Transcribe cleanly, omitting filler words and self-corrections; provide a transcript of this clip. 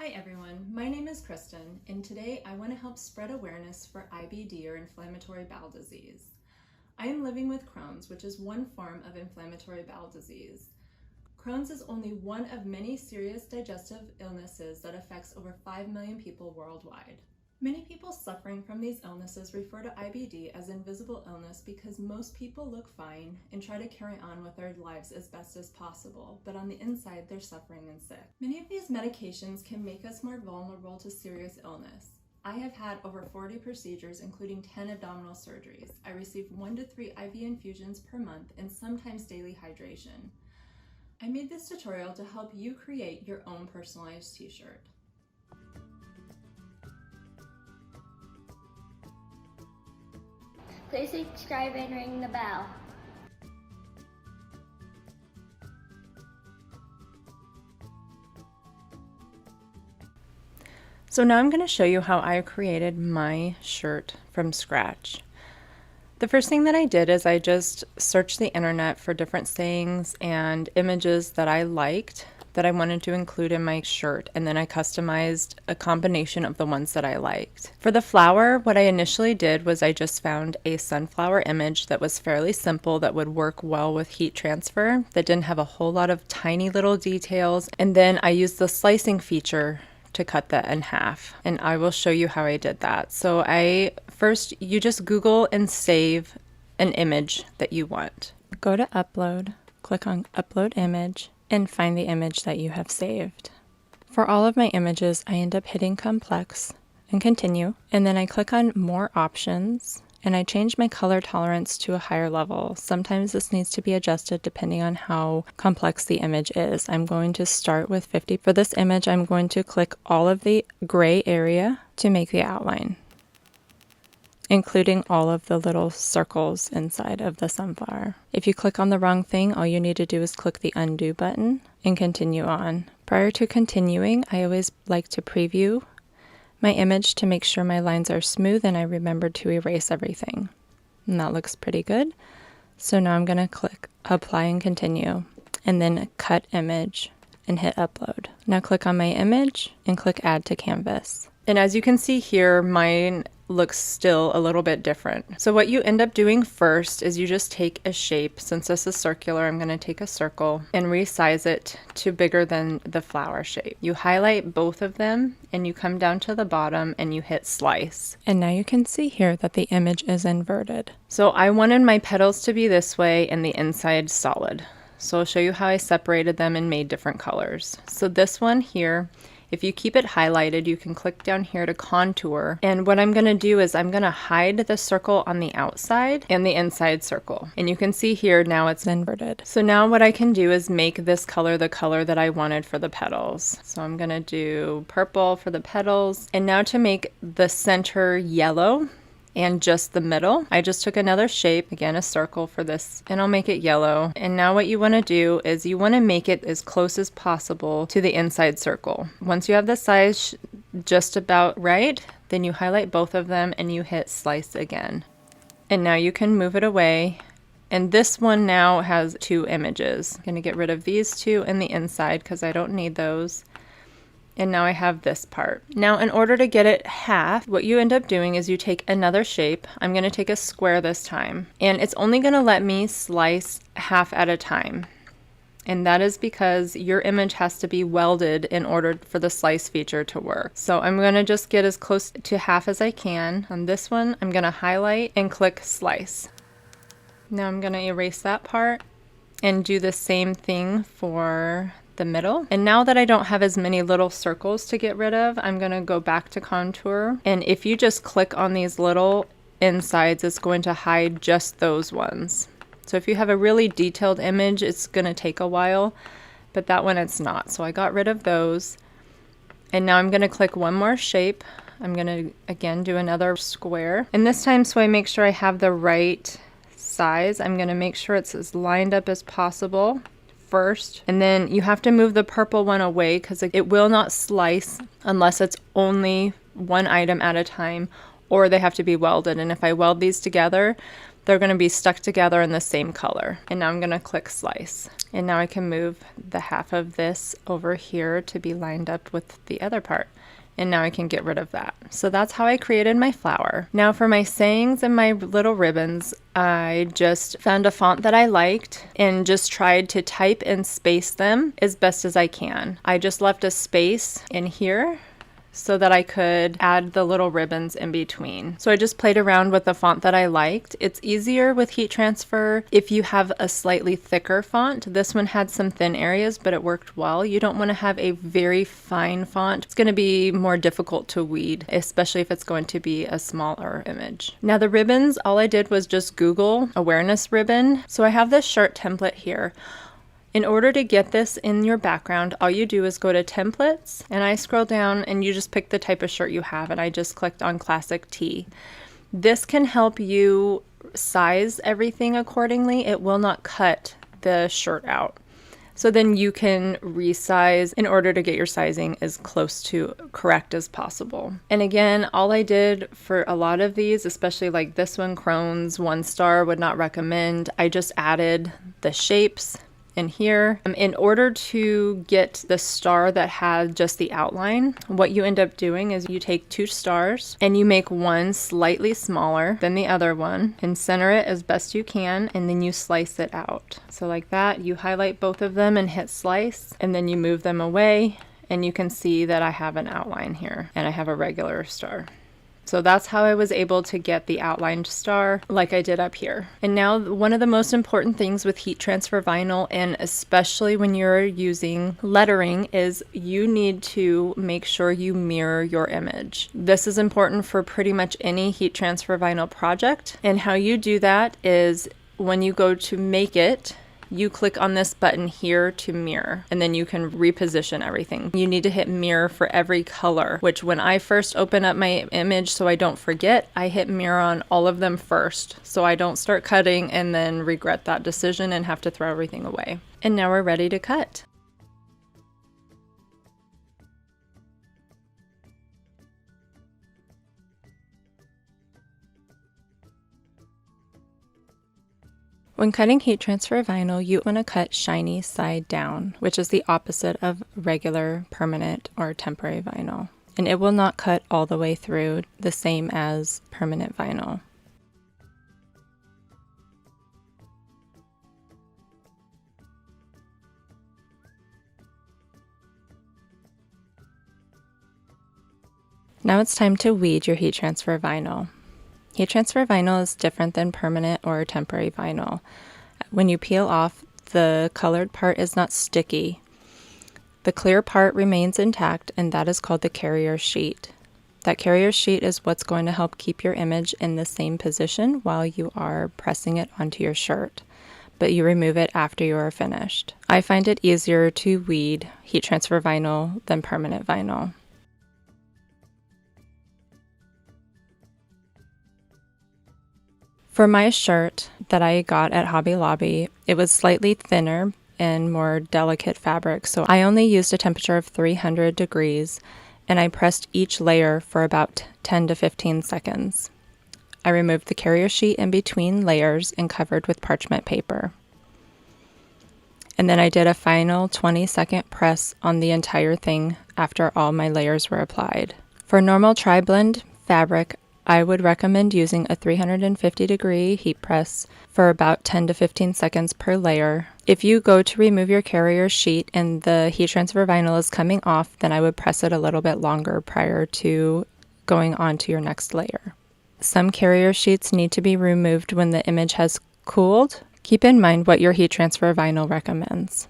Hi everyone, my name is Kristen, and today I want to help spread awareness for IBD or inflammatory bowel disease. I am living with Crohn's, which is one form of inflammatory bowel disease. Crohn's is only one of many serious digestive illnesses that affects over 5 million people worldwide. Many people suffering from these illnesses refer to IBD as invisible illness because most people look fine and try to carry on with their lives as best as possible, but on the inside they're suffering and sick. Many of these medications can make us more vulnerable to serious illness. I have had over 40 procedures, including 10 abdominal surgeries. I receive 1 to 3 IV infusions per month and sometimes daily hydration. I made this tutorial to help you create your own personalized t-shirt. Please subscribe and ring the bell. So now I'm going to show you how I created my shirt from scratch. The first thing that I did is I just searched the internet for different sayings and images that I liked that I wanted to include in my shirt, and then I customized a combination of the ones that I liked. For the flower, what I initially did was I just found a sunflower image that was fairly simple, that would work well with heat transfer, that didn't have a whole lot of tiny little details, and then I used the slicing feature to cut that in half, and I will show you how I did that. So first you just Google and save an image that you want. Go to upload, click on upload image, and find the image that you have saved. For all of my images, I end up hitting complex and continue, and then I click on more options, and I change my color tolerance to a higher level. Sometimes this needs to be adjusted depending on how complex the image is. I'm going to start with 50. For this image, I'm going to click all of the gray area to make the outline, including all of the little circles inside of the sunflower. If you click on the wrong thing, all you need to do is click the undo button and continue on. Prior to continuing, I always like to preview my image to make sure my lines are smooth and I remembered to erase everything. And that looks pretty good. So now I'm going to click apply and continue, and then cut image and hit upload. Now click on my image and click add to canvas. And as you can see here, mine looks still a little bit different. So what you end up doing first is you just take a shape. Since this is circular, I'm going to take a circle and resize it to bigger than the flower shape. You highlight both of them and you come down to the bottom and you hit slice. And now you can see here that the image is inverted. So I wanted my petals to be this way and the inside solid. So I'll show you how I separated them and made different colors. So this one here, if you keep it highlighted, you can click down here to contour. And what I'm going to do is I'm going to hide the circle on the outside and the inside circle. And you can see here now it's inverted. So now what I can do is make this color the color that I wanted for the petals. So I'm going to do purple for the petals. And now to make the center yellow and just the middle, I just took another shape, again a circle for this, and I'll make it yellow. And now what you want to do is you want to make it as close as possible to the inside circle. Once you have the size just about right, then you highlight both of them and you hit slice again. And now you can move it away. And this one now has 2 images. I'm going to get rid of these 2 in the inside because I don't need those. And now I have this part. Now in order to get it half, what you end up doing is you take another shape. I'm going to take a square this time. And it's only going to let me slice half at a time. And that is because your image has to be welded in order for the slice feature to work. So I'm going to just get as close to half as I can. On this one, I'm going to highlight and click slice. Now I'm going to erase that part and do the same thing for the middle. And now that I don't have as many little circles to get rid of, I'm going to go back to contour. And if you just click on these little insides, it's going to hide just those ones. So if you have a really detailed image, it's going to take a while, but that one it's not. So I got rid of those. And now I'm going to click one more shape. I'm going to again do another square. And this time, so I make sure I have the right size, I'm going to make sure it's as lined up as possible first, and then you have to move the purple one away because it will not slice unless it's only one item at a time, or they have to be welded. And if I weld these together, they're going to be stuck together in the same color. And now I'm going to click slice. And now I can move the half of this over here to be lined up with the other part. And now I can get rid of that. So that's how I created my flower. Now for my sayings and my little ribbons, I just found a font that I liked and just tried to type and space them as best as I can. I just left a space in here so that I could add the little ribbons in between. So I just played around with the font that I liked. It's easier with heat transfer if you have a slightly thicker font. This one had some thin areas, but it worked well. You don't want to have a very fine font. It's going to be more difficult to weed, especially if it's going to be a smaller image. Now the ribbons, all I did was just Google awareness ribbon. So I have this shirt template here. In order to get this in your background, all you do is go to templates and I scroll down and you just pick the type of shirt you have, and I just clicked on classic tee. This can help you size everything accordingly. It will not cut the shirt out. So then you can resize in order to get your sizing as close to correct as possible. And again, all I did for a lot of these, especially like this one, Crohn's 1 star, would not recommend. I just added the shapes in here. In order to get the star that had just the outline, what you end up doing is you take 2 stars and you make one slightly smaller than the other one and center it as best you can, and then you slice it out. So like that, you highlight both of them and hit slice, and then you move them away and you can see that I have an outline here and I have a regular star. So that's how I was able to get the outlined star like I did up here. And now one of the most important things with heat transfer vinyl, and especially when you're using lettering, is you need to make sure you mirror your image. This is important for pretty much any heat transfer vinyl project. And how you do that is when you go to make it, you click on this button here to mirror, and then you can reposition everything. You need to hit mirror for every color, which when I first open up my image so I don't forget, I hit mirror on all of them first, so I don't start cutting and then regret that decision and have to throw everything away. And now we're ready to cut. When cutting heat transfer vinyl, you want to cut shiny side down, which is the opposite of regular, permanent, or temporary vinyl. And it will not cut all the way through, the same as permanent vinyl. Now it's time to weed your heat transfer vinyl. Heat transfer vinyl is different than permanent or temporary vinyl. When you peel off, the colored part is not sticky. The clear part remains intact, and that is called the carrier sheet. That carrier sheet is what's going to help keep your image in the same position while you are pressing it onto your shirt, but you remove it after you are finished. I find it easier to weed heat transfer vinyl than permanent vinyl. For my shirt that I got at Hobby Lobby, it was slightly thinner and more delicate fabric, so I only used a temperature of 300 degrees, and I pressed each layer for about 10 to 15 seconds. I removed the carrier sheet in between layers and covered with parchment paper. And then I did a final 20-second press on the entire thing after all my layers were applied. For normal tri-blend fabric, I would recommend using a 350-degree heat press for about 10 to 15 seconds per layer. If you go to remove your carrier sheet and the heat transfer vinyl is coming off, then I would press it a little bit longer prior to going on to your next layer. Some carrier sheets need to be removed when the image has cooled. Keep in mind what your heat transfer vinyl recommends.